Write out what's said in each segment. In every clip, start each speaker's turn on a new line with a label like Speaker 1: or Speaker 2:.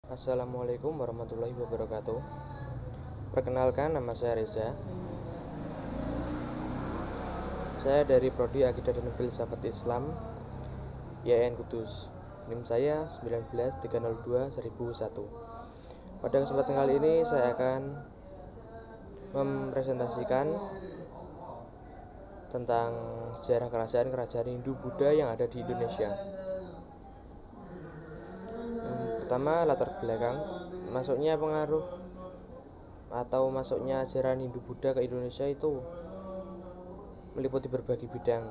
Speaker 1: Assalamualaikum warahmatullahi wabarakatuh. Perkenalkan, nama saya Reza. Saya dari Prodi Akidah dan Filsafat Islam YN Kudus. NIM saya 19302-1001. Pada kesempatan kali ini saya akan mempresentasikan tentang sejarah kerajaan Hindu Buddha yang ada di Indonesia. Yang pertama, latar belakang masuknya pengaruh atau masuknya ajaran Hindu Buddha ke Indonesia itu meliputi berbagai bidang.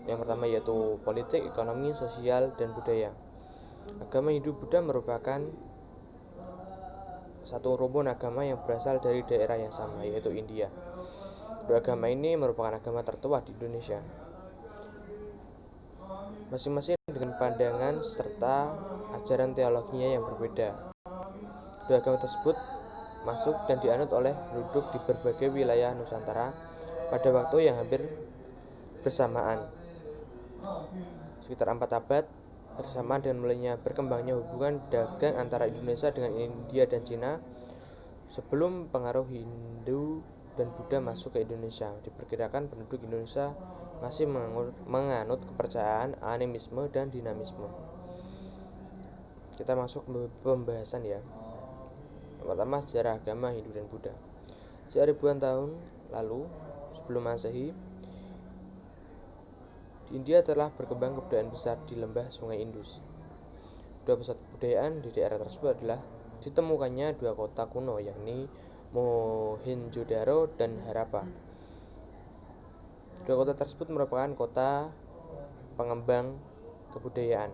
Speaker 1: Yang pertama yaitu politik, ekonomi, sosial, dan budaya. Agama Hindu Buddha merupakan satu rumpun agama yang berasal dari daerah yang sama, yaitu India. Kedua agama ini merupakan agama tertua di Indonesia, masing-masing dengan pandangan serta ajaran teologinya yang berbeda. Kedua agama tersebut masuk dan dianut oleh penduduk di berbagai wilayah Nusantara pada waktu yang hampir bersamaan, sekitar 4 abad bersamaan dengan mulainya berkembangnya hubungan dagang antara Indonesia dengan India dan Cina. Sebelum pengaruh Hindu dan Buddha masuk ke Indonesia, diperkirakan penduduk Indonesia masih menganut kepercayaan animisme dan dinamisme. Kita masuk ke pembahasan ya. Pertama, sejarah agama Hindu dan Buddha. Sejak ribuan tahun lalu sebelum Masehi, di India telah berkembang kebudayaan besar di lembah Sungai Indus. Dua pusat kebudayaan di daerah tersebut adalah ditemukannya dua kota kuno, yakni Mohenjo-daro dan Harappa. Dua kota tersebut merupakan kota pengembang kebudayaan.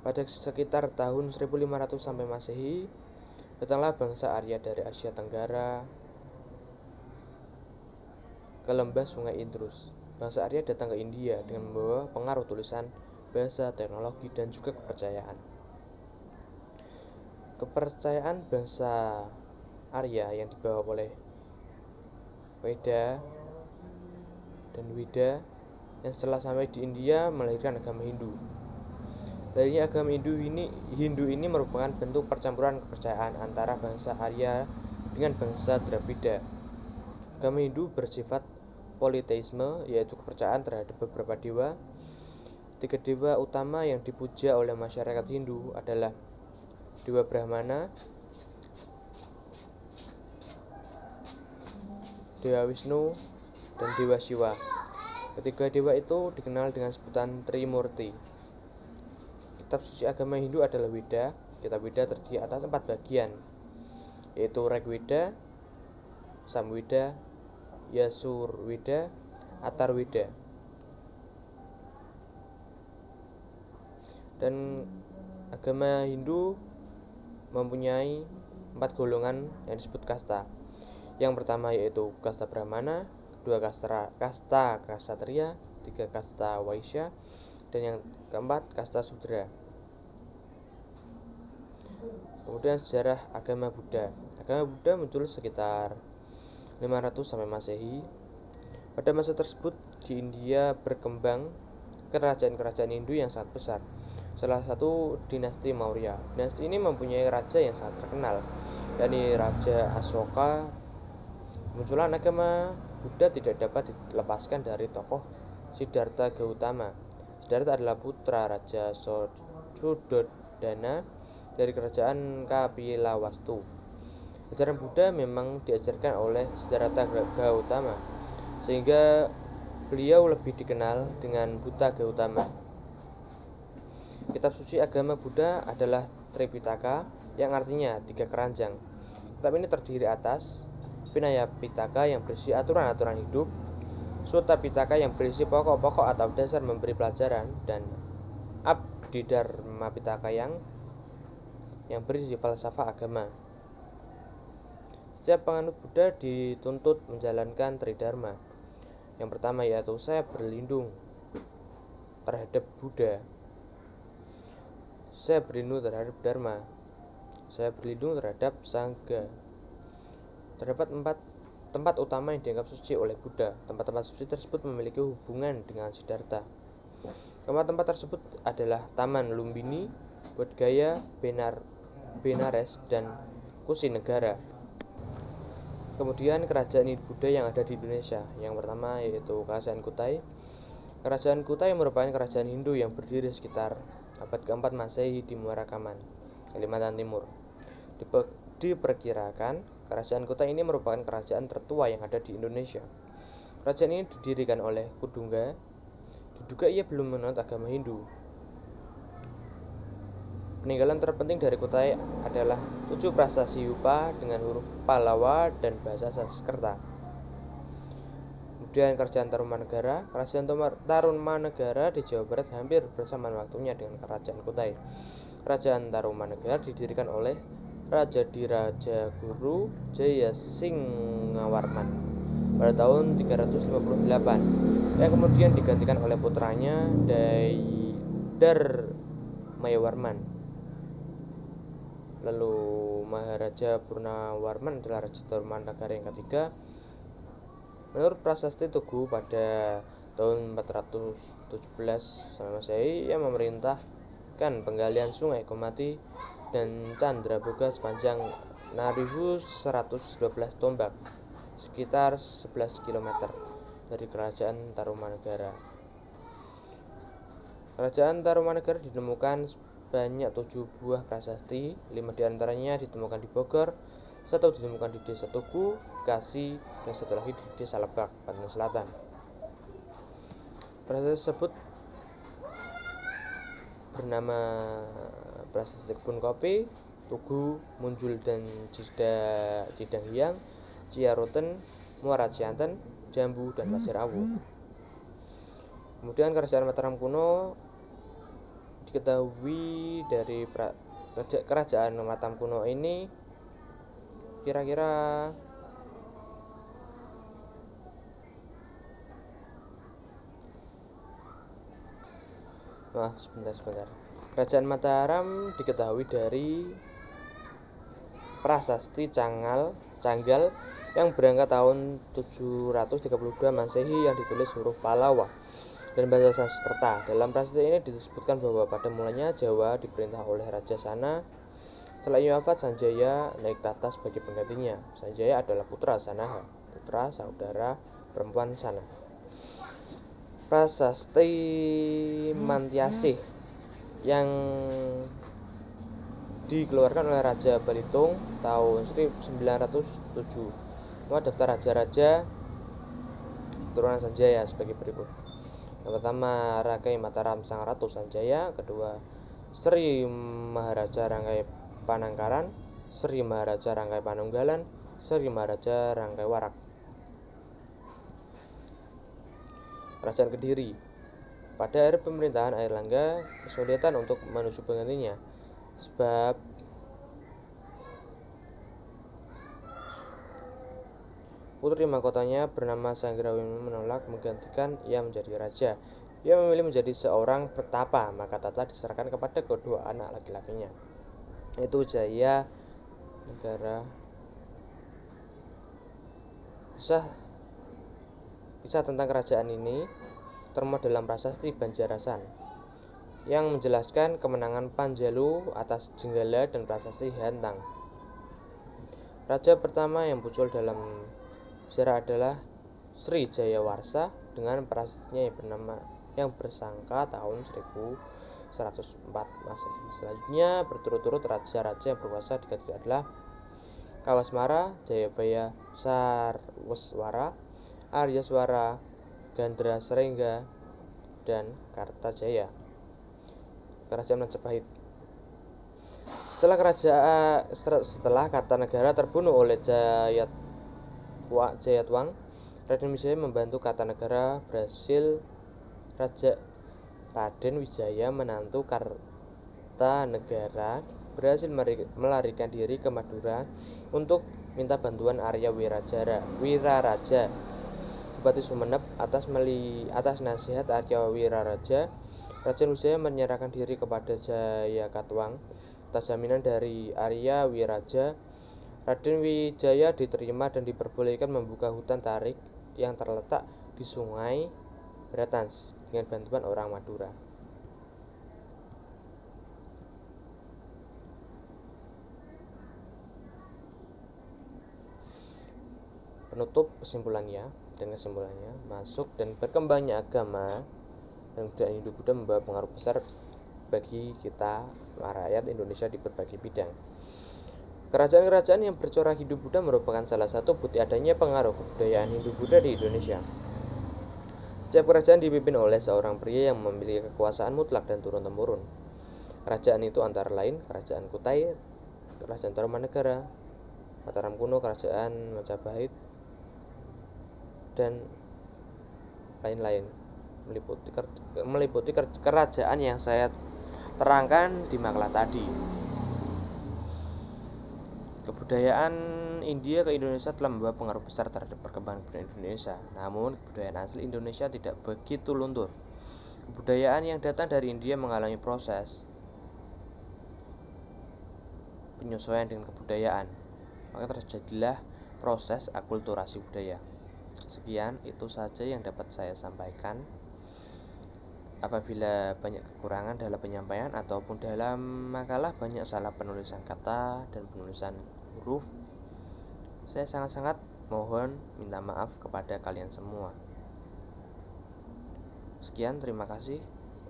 Speaker 1: Pada sekitar tahun 1500 sampai Masehi, datanglah bangsa Arya dari Asia Tenggara ke lembah Sungai Indus. Bangsa Arya datang ke India dengan membawa pengaruh tulisan, bahasa, teknologi, dan juga kepercayaan. Kepercayaan bangsa Arya yang dibawa oleh Veda dan Weda yang setelah sampai di India melahirkan agama Hindu. Lahirnya agama Hindu ini merupakan bentuk percampuran kepercayaan antara bangsa Arya dengan bangsa Dravida. Agama Hindu bersifat politeisme, yaitu kepercayaan terhadap beberapa dewa. Tiga dewa utama yang dipuja oleh masyarakat Hindu adalah Dewa Brahmana, Dewa Wisnu, dan Dewa Siwa. Ketiga dewa itu dikenal dengan sebutan Trimurti. Kitab suci agama Hindu adalah Weda. Kitab Weda terdiri atas 4 bagian, yaitu Rigveda, Samweda, Yasurveda, Atharvaveda. Dan agama Hindu mempunyai 4 golongan yang disebut kasta. Yang pertama yaitu kasta Brahmana, kedua kasta Ksatria, tiga kasta Waisya, dan yang keempat kasta Sudra. Kemudian sejarah agama Buddha. Agama Buddha muncul sekitar 500 sampai Masehi. Pada masa tersebut di India berkembang kerajaan-kerajaan Hindu yang sangat besar. Salah satu dinasti Maurya. Dinasti ini mempunyai raja yang sangat terkenal, yakni Raja Asoka. Munculan agama Buddha tidak dapat dilepaskan dari tokoh Siddhartha Gautama. Siddhartha adalah putra Raja Suddhodana dari kerajaan Kapilawastu. Ajaran Buddha memang diajarkan oleh Siddhartha Gautama, sehingga beliau lebih dikenal dengan Buddha Gautama. Kitab suci agama Buddha adalah Tripitaka, yang artinya 3 keranjang. Kitab ini terdiri atas Vinaya Pitaka yang berisi aturan-aturan hidup, Sutta Pitaka yang berisi pokok-pokok atau dasar memberi pelajaran, dan Abhidharma Pitaka yang berisi falsafah agama. Setiap penganut Buddha dituntut menjalankan Tridharma. Yang pertama yaitu saya berlindung terhadap Buddha, saya berlindung terhadap Dharma, saya berlindung terhadap Sangha. Terdapat 4 tempat utama yang dianggap suci oleh Buddha. Tempat-tempat suci tersebut memiliki hubungan dengan Siddhartha. Keempat tempat tersebut adalah Taman Lumbini, Bodhgaya, Benares, dan Kusinegara. Kemudian kerajaan Buddha yang ada di Indonesia. Yang pertama yaitu Kerajaan Kutai. Kerajaan Kutai merupakan kerajaan Hindu yang berdiri sekitar abad ke-4 Masehi di Muarakaman, Kalimantan Timur. Diperkirakan kerajaan Kutai ini merupakan kerajaan tertua yang ada di Indonesia. Kerajaan ini didirikan oleh Kudungga. Diduga ia belum menganut agama Hindu. Peninggalan terpenting dari Kutai adalah 7 prasasti Yupa dengan huruf Pallawa dan bahasa Sanskerta. Kemudian Kerajaan Tarumanegara. Kerajaan Tarumanegara di Jawa Barat hampir bersamaan waktunya dengan Kerajaan Kutai. Kerajaan Tarumanegara didirikan oleh Raja Diraja Guru Jayasingawarman pada tahun 358, yang kemudian digantikan oleh putranya Darmayawarman. Lalu Maharaja Purnawarman adalah Raja Tarumanegara yang ketiga. Menurut prasasti Tugu pada tahun 417 Masehi, ia memerintahkan penggalian Sungai Komati dan Candraboga sepanjang 6.112 tombak, sekitar 11 km dari Kerajaan Tarumanegara. Kerajaan Tarumanegara ditemukan banyak 7 buah prasasti, 5 diantaranya ditemukan di Bogor, 1 ditemukan di Desa Tugu, Bekasi, dan 1 lagi di Desa Lebak, Banten Selatan. Prasasti tersebut bernama Prasasti Kebun Kopi, Tugu, Munjul dan Cidanghyang, Ciaroten, Muara Cianten, Jambu, dan Pasir Awu. Kemudian Kerajaan Mataram kuno diketahui dari Kerajaan Mataram kuno ini kira-kira sebentar. Kerajaan Mataram diketahui dari prasasti Canggal yang berangkat tahun 732 Masehi yang ditulis huruf Pallawa dan bahasa Sanskerta. Dalam prasasti ini disebutkan bahwa pada mulanya Jawa diperintah oleh Raja Sana. Setelah ia wafat, Sanjaya naik tahta sebagai penggantinya. Sanjaya adalah putra Sanaha, putra saudara perempuan Sana. Prasasti Mantyasih yang dikeluarkan oleh Raja Balitung tahun 1907 daftar raja-raja keturunan Sanjaya sebagai berikut. Yang pertama Rakai Mataram Sang Ratu Sanjaya, kedua Sri Maharaja Rangkai Panangkaran, Sri Maharaja Rangkai Panunggalan, Sri Maharaja Rangkai Warak. Kerajaan Kediri. Pada era pemerintahan Airlangga kesulitan untuk menuju penggantinya, sebab putri mahkotanya bernama Sanggrawini menolak menggantikan ia menjadi raja. Ia memilih menjadi seorang petapa, maka tata diserahkan kepada kedua anak laki-lakinya, yaitu Jaya Negara. Kisah tentang kerajaan ini termuat dalam prasasti Banjarasan yang menjelaskan kemenangan Panjalu atas Jenggala dan prasasti Hantang. Raja pertama yang muncul dalam sejarah adalah Sri Jayawarsa dengan prasastinya yang bersangka tahun 1104 Masehi. Selanjutnya berturut-turut raja-raja yang berkuasa di Kediri adalah Kawasmara, Jayabaya, Sarweswara, Aryaswara, Gandrasrengga, dan Kartajaya. Kerajaan Majapahit. Setelah Kartanegara terbunuh oleh Jayatwang, Raden Wijaya membantu Kartanegara berhasil. Raden Wijaya menantu Kartanegara berhasil melarikan diri ke Madura untuk minta bantuan Arya Wiraraja, Bupati Sumeneb. Atas nasihat Arya Wiraraja, Raden Wijaya menyerahkan diri kepada Jayakatwang. Atas jaminan dari Arya Wiraja, Raden Wijaya diterima dan diperbolehkan membuka hutan tarik yang terletak di Sungai Beratans dengan bantuan orang Madura. penutup kesimpulannya masuk dan berkembangnya agama dan budaya Hindu-Buddha membawa pengaruh besar bagi kita rakyat Indonesia di berbagai bidang. Kerajaan-kerajaan yang bercorak Hindu-Buddha merupakan salah satu bukti adanya pengaruh kebudayaan Hindu-Buddha di Indonesia. Setiap kerajaan dipimpin oleh seorang pria yang memiliki kekuasaan mutlak dan turun-temurun. Kerajaan itu antara lain Kerajaan Kutai, Kerajaan Tarumanegara, Mataram kuno, Kerajaan Majapahit, dan lain-lain, meliputi kerajaan yang saya terangkan di makalah tadi. Kebudayaan India ke Indonesia telah membawa pengaruh besar terhadap perkembangan budaya Indonesia. Namun, kebudayaan asli Indonesia tidak begitu luntur. Kebudayaan yang datang dari India mengalami proses penyesuaian dengan kebudayaan, maka terjadilah proses akulturasi budaya. Sekian, itu saja yang dapat saya sampaikan. Apabila banyak kekurangan dalam penyampaian ataupun dalam makalah banyak salah penulisan kata dan penulisan huruf, saya sangat-sangat mohon minta maaf kepada kalian semua. Sekian, terima kasih.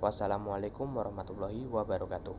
Speaker 1: Wassalamualaikum warahmatullahi wabarakatuh.